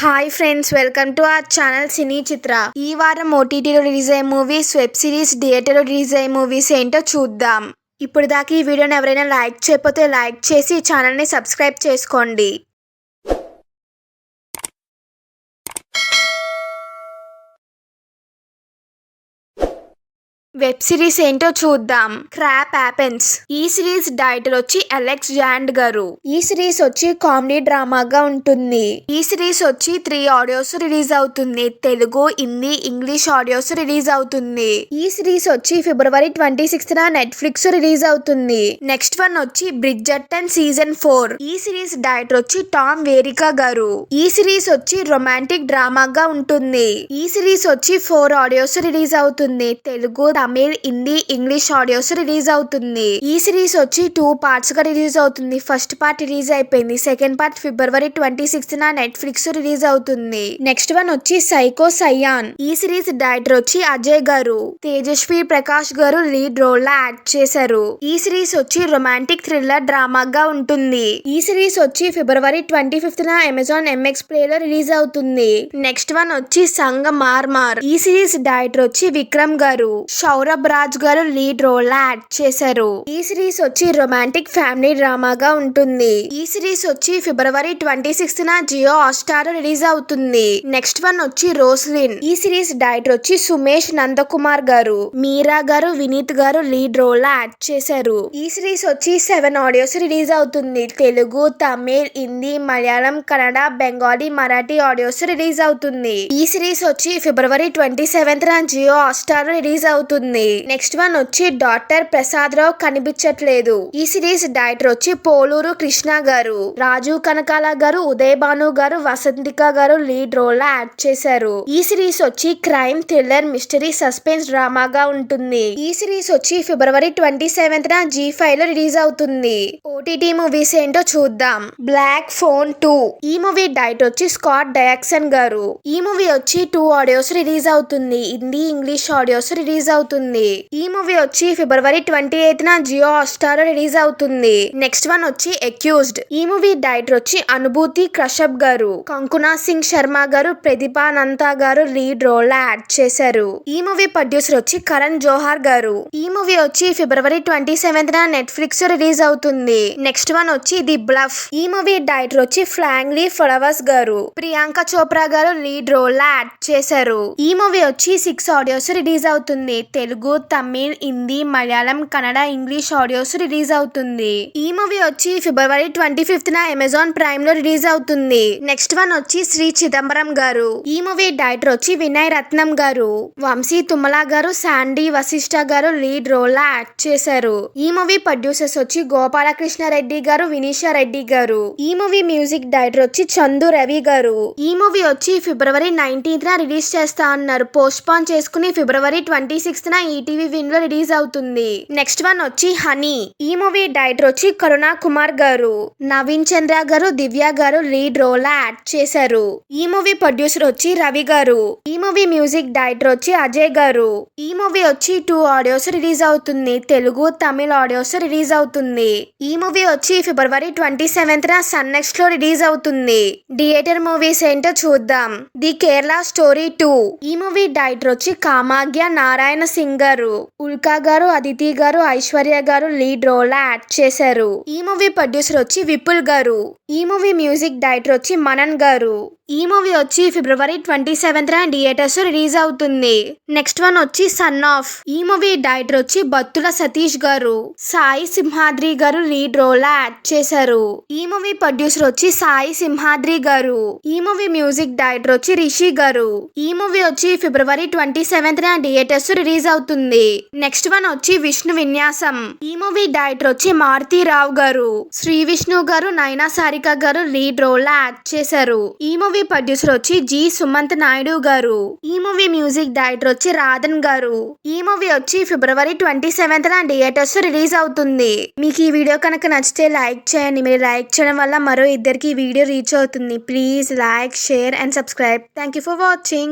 Hi friends, welcome to our channel Cine Chitra. ఈ వారం ఓటీటీలో రిలీజ్ అయ్యే మూవీస్, వెబ్ సిరీస్, థియేటర్లో రిలీజ్ అయ్యే మూవీస్ ఏంటో చూద్దాం. ఇప్పుడు దాకా ఈ వీడియోని ఎవరైనా లైక్ చేయకపోతే లైక్ చేసి ఈ ఛానల్ని సబ్స్క్రైబ్ చేసుకోండి. వెబ్ సిరీస్ ఏంటో చూద్దాం. Crop happens. ఈ సిరీస్ డైరెక్టర్ వచ్చి అలెక్స్ జాండ్ గారు. ఈ సిరీస్ వచ్చి కామెడీ డ్రామాగా ఉంటుంది. ఈ సిరీస్ వచ్చి 3 ఆడియోస్ రిలీజ్ అవుతుంది. Telugu, Hindi, English audios release అవుతుంది. ఈ సిరీస్ వచ్చి ఫిబ్రవరి 26న నెట్ఫ్లిక్స్ రిలీజ్ అవుతుంది. నెక్స్ట్ వన్ వచ్చి బ్రిడ్జర్టన్ సీజన్ 4. ఈ సిరీస్ డైరెక్టర్ వచ్చి టామ్ వేరికా గారు. ఈ సిరీస్ వచ్చి రొమాంటిక్ డ్రామాగా ఉంటుంది. ఈ సిరీస్ వచ్చి 4 ఆడియోస్ రిలీజ్ అవుతుంది. Telugu, Tamil, Hindi, English audios release అవుతుంది. ఈ సిరీస్ వచ్చి 2 పార్ట్స్ గా రిలీజ్ అవుతుంది. ఫస్ట్ పార్ట్ రిలీజ్ అయిపోయింది. సెకండ్ పార్ట్ ఫిబ్రవరి 26న నెట్ఫ్లిక్స్ రిలీజ్ అవుతుంది. నెక్స్ట్ వన్ వచ్చి సైకో సయాన్. ఈ సిరీస్ డైరెక్టర్ వచ్చి అజయ్ గారు. తేజస్వి ప్రకాష్ గారు లీడ్ రోల్ లో యాక్ట్ చేశారు. ఈ సిరీస్ వచ్చి రొమాంటిక్ థ్రిల్లర్ డ్రామాగా ఉంటుంది. ఈ సిరీస్ వచ్చి ఫిబ్రవరి 25న అమెజాన్ ఎంఎక్స్ ప్లే లో రిలీజ్ అవుతుంది. నెక్స్ట్ వన్ వచ్చి సంగ మార్మార్. ఈ సిరీస్ డైరెక్టర్ వచ్చి విక్రమ్ గారు. సౌరభ్ రాజ్ గారు లీడ్ రోల్ లో యాక్ట్ చేశారు. ఈ సిరీస్ వచ్చి రొమాంటిక్ ఫ్యామిలీ డ్రామాగా ఉంటుంది. ఈ సిరీస్ వచ్చి ఫిబ్రవరి 26న జియో హాట్‌స్టార్ రిలీజ్ అవుతుంది. నెక్స్ట్ వన్ వచ్చి రోస్లిన్. ఈ సిరీస్ డైరెక్టర్ వచ్చి సుమేష్ నందకుమార్ గారు. మీరా గారు, వినీత్ గారు లీడ్ రోల్ లో యాక్ట్ చేశారు. ఈ సిరీస్ వచ్చి 7 ఆడియోస్ రిలీజ్ అవుతుంది. తెలుగు, తమిళ్, హిందీ, మలయాళం, కన్నడ, బెంగాలీ, మరాఠీ ఆడియోస్ రిలీజ్ అవుతుంది. ఈ సిరీస్ వచ్చి ఫిబ్రవరి 27న జియో హాట్‌స్టార్ రిలీజ్ అవుతుంది. నెక్స్ట్ వన్ వచ్చి డాక్టర్ ప్రసాద్ రావు కనిపించట్లేదు. ఈ సిరీస్ డైరెక్టర్ వచ్చి పోలూరు కృష్ణ గారు. రాజు కనకాల గారు, ఉదయ్ భాను గారు, వసంతిక గారు లీడ్ రోల్ లో యాక్ట్ చేశారు. ఈ సిరీస్ వచ్చి క్రైమ్, థ్రిల్లర్, మిస్టరీ, సస్పెన్స్ డ్రామాగా ఉంటుంది. ఈ సిరీస్ వచ్చి ఫిబ్రవరి 27న G5 లో రిలీజ్ అవుతుంది. ఓటీటీ మూవీస్ ఏంటో చూద్దాం. Black phone 2. ఈ మూవీ డైరెక్టర్ వచ్చి స్కాట్ డయాక్సన్ గారు. ఈ మూవీ వచ్చి 2 ఆడియోస్ రిలీజ్ అవుతుంది. హిందీ, ఇంగ్లీష్ ఆడియోస్ రిలీజ్ అవుతుంది. ఈ మూవీ వచ్చి ఫిబ్రవరి 28న జియో హాట్‌స్టార్ రిలీజ్ అవుతుంది. నెక్స్ట్ వన్ వచ్చి అక్యూజ్డ్. ఈ మూవీ డైరెక్టర్ వచ్చి అనుభూతి కశ్యప్ గారు. కంకునా సింగ్ శర్మ గారు, ప్రదీపానంత గారు లీడ్ రోల్ లో యాక్ట్ చేశారు. ఈ మూవీ ప్రొడ్యూసర్ వచ్చి కరణ్ జోహార్ గారు. ఈ మూవీ వచ్చి ఫిబ్రవరి 27న నెట్ఫ్లిక్స్ రిలీజ్ అవుతుంది. నెక్స్ట్ వన్ వచ్చి ది బ్లఫ్. ఈ మూవీ డైరెక్టర్ వచ్చి ఫ్రాంక్లీ ఫ్లవర్స్ గారు. ప్రియాంక చోప్రా గారు లీడ్ రోల్ లో యాక్ట్ చేశారు. ఈ మూవీ వచ్చి 6 ఆడియోస్ రిలీజ్ అవుతుంది. Telugu, Tamil, Hindi, Malayalam, Kannada, English audios release అవుతుంది. ఈ మూవీ వచ్చి ఫిబ్రవరి 25న అమెజాన్ ప్రైమ్ లో రిలీజ్ అవుతుంది. నెక్స్ట్ వన్ వచ్చి శ్రీ చిదంబరం గారు. ఈ మూవీ డైరెక్టర్ వచ్చి వినయ్ రత్నం గారు. వంశీ తుమ్మల గారు, శాండీ వశిష్ఠ గారు లీడ్ రోల్ లో యాక్ట్ చేశారు. ఈ మూవీ ప్రొడ్యూసర్స్ వచ్చి గోపాలకృష్ణ రెడ్డి గారు, వినీషా రెడ్డి గారు. ఈ మూవీ మ్యూజిక్ డైరెక్టర్ వచ్చి చందు రవి గారు. ఈ మూవీ వచ్చి ఫిబ్రవరి 19న రిలీజ్ చేస్తా అన్నారు. పోస్ట్ పోన్ చేసుకుని ఫిబ్రవరి 26న ఈటీవీ విన్ లో రిలీజ్ అవుతుంది. నెక్స్ట్ వన్ వచ్చి హనీ. ఈ మూవీ డైరెక్టర్ వచ్చి కరుణా కుమార్ గారు. నవీన్ చంద్ర గారు, దివ్య గారు లీడ్ రోల్ లో యాక్ట్ చేశారు. ఈ మూవీ ప్రొడ్యూసర్ వచ్చి రవి గారు. ఈ మూవీ మ్యూజిక్ డైరెక్టర్ వచ్చి అజయ్ గారు. ఈ మూవీ వచ్చి 2 ఆడియోస్ రిలీజ్ అవుతుంది. తెలుగు, తమిళ్ ఆడియోస్ రిలీజ్ అవుతుంది. ఈ మూవీ వచ్చి ఫిబ్రవరి 27న సన్ నెక్స్ట్ లో రిలీజ్ అవుతుంది. థియేటర్ మూవీస్ ఏంటో చూద్దాం. The Kerala story 2. ఈ మూవీ డైరెక్టర్ వచ్చి కామాగ్య నారాయణ సింగ్ గారు. ఉల్కా గారు, అదితి గారు, ఐశ్వర్య గారు లీడ్ రోల్ లో యాక్ట్ చేశారు. ఈ మూవీ ప్రొడ్యూసర్ వచ్చి విపుల్ గారు. ఈ మూవీ మ్యూజిక్ డైరెక్టర్ వచ్చి మనన్ గారు. ఈ మూవీ వచ్చి ఫిబ్రవరి 27న థియేటర్స్ రిలీజ్ అవుతుంది. నెక్స్ట్ వన్ వచ్చి సన్ ఆఫ్. ఈ మూవీ డైరెక్టర్ వచ్చి బత్తుల సతీష్ గారు. సాయి సింహాద్రి గారు లీడ్ రోల్ లో యాక్ట్ చేశారు. ఈ మూవీ ప్రొడ్యూసర్ వచ్చి సాయి సింహాద్రి గారు. ఈ మూవీ మ్యూజిక్ డైరెక్టర్ వచ్చి రిషి గారు. ఈ మూవీ వచ్చి ఫిబ్రవరి 27న థియేటర్స్ రిలీజ్ అవుతుంది. నెక్స్ట్ వన్ వచ్చి విష్ణు విన్యాసం. ఈ మూవీ డైరెక్టర్ వచ్చి మారుతి రావు గారు. శ్రీ విష్ణు గారు, నైనా సారిక గారు లీడ్ రోల్ లో యాక్ట్ చేశారు. ఈ మూవీ ప్రొడ్యూసర్ వచ్చి జి సుమంత్ నాయుడు గారు. ఈ మూవీ మ్యూజిక్ డైరెక్టర్ వచ్చి రాధన్ గారు. ఈ మూవీ వచ్చి ఫిబ్రవరి 27న థియేటర్స్ రిలీజ్ అవుతుంది. మీకు ఈ వీడియో కనుక నచ్చితే లైక్ చేయండి. మీరు లైక్ చేయడం వల్ల మరో ఇద్దరికి ఈ వీడియో రీచ్ అవుతుంది. Please like, share and subscribe. Thank you for watching.